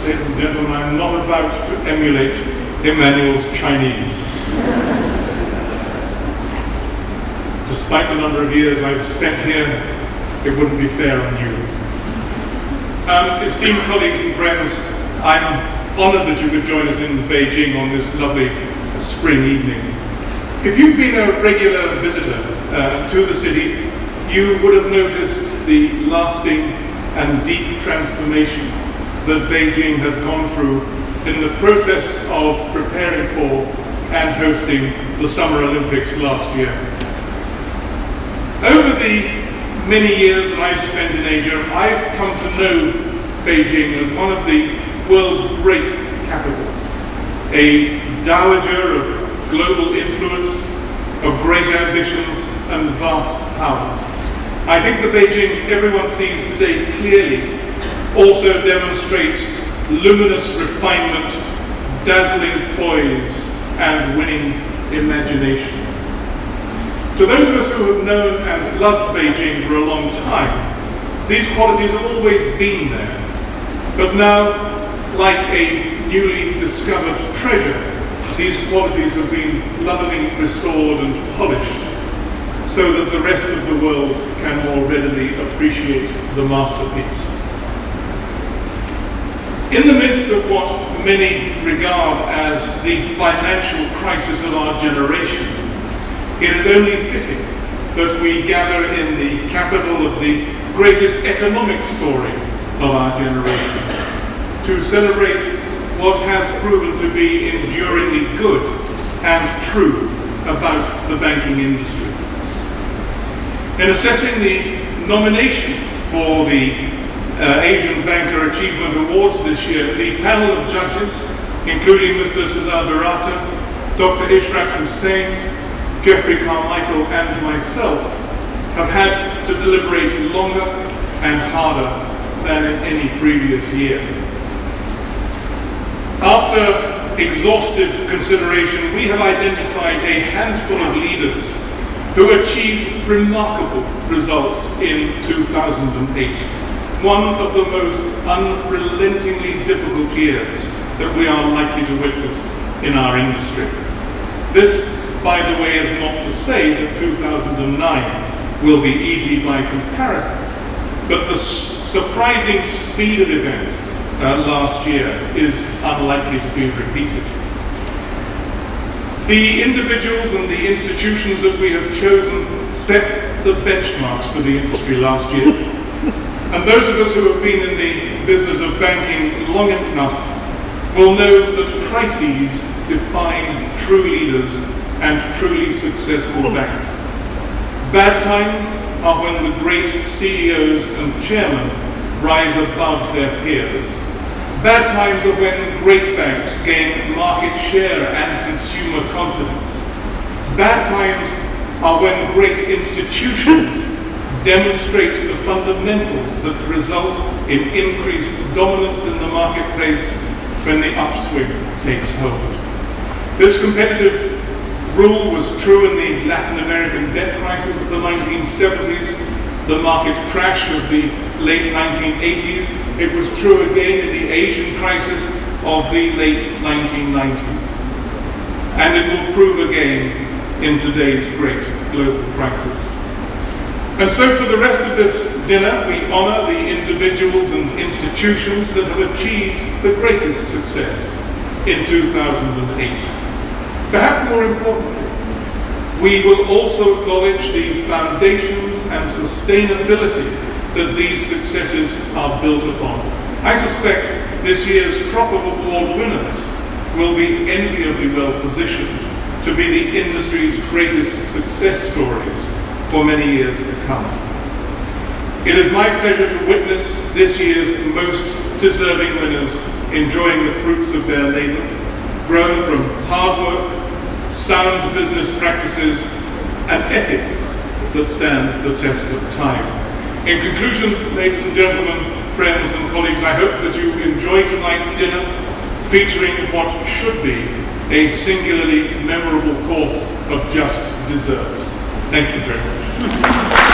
ladies and gentlemen, I'm not about to emulate Emmanuel's Chinese. Despite the number of years I've spent here, it wouldn't be fair on you. Esteemed colleagues and friends, I'm honoured that you could join us in Beijing on this lovely spring evening. If you've been a regular visitor to the city, you would have noticed the lasting and deep transformation that Beijing has gone through in the process of preparing for and hosting the Summer Olympics last year. Over the many years that I've spent in Asia, I've come to know Beijing as one of the world's great capitals, a dowager of global influence, of great ambitions and vast powers. I think the Beijing everyone sees today clearly also demonstrates luminous refinement, dazzling poise, and winning imagination. To those of us who have known and loved Beijing for a long time, these qualities have always been there. But now, like a newly discovered treasure, these qualities have been lovingly restored and polished so that the rest of the world can more readily appreciate the masterpiece. In the midst of what many regard as the financial crisis of our generation, it is only fitting that we gather in the capital of the greatest economic story of our generation to celebrate what has proven to be enduringly good and true about the banking industry. In assessing the nominations for the Asian Banker Achievement Awards this year, the panel of judges, including Mr. Cesar Barata, Dr. Ishraq Hussain, Jeffrey Carmichael and myself, have had to deliberate longer and harder than in any previous year. After exhaustive consideration, we have identified a handful of leaders who achieved remarkable results in 2008, one of the most unrelentingly difficult years that we are likely to witness in our industry. This, by the way, is not to say that 2009 will be easy by comparison, but the surprising speed of events last year is unlikely to be repeated. The individuals and the institutions that we have chosen set the benchmarks for the industry last year, and those of us who have been in the business of banking long enough will know that crises define true leaders and truly successful banks. Bad times are when the great CEOs and chairmen rise above their peers. Bad times are when great banks gain market share and consumer confidence. Bad times are when great institutions demonstrate the fundamentals that result in increased dominance in the marketplace when the upswing takes hold. This competitive rule was true in the Latin American debt crisis of the 1970s, the market crash of the late 1980s. It was true again in the Asian crisis of the late 1990s. And it will prove again in today's great global crisis. And so for the rest of this dinner, we honour the individuals and institutions that have achieved the greatest success in 2008. Perhaps more importantly, we will also acknowledge the foundations and sustainability that these successes are built upon. I suspect this year's crop of award winners will be enviably well positioned to be the industry's greatest success stories for many years to come. It is my pleasure to witness this year's most deserving winners enjoying the fruits of their labour, grown from hard work, sound business practices, and ethics that stand the test of time. In conclusion, ladies and gentlemen, friends and colleagues, I hope that you enjoy tonight's dinner, featuring what should be a singularly memorable course of just desserts. Thank you very much.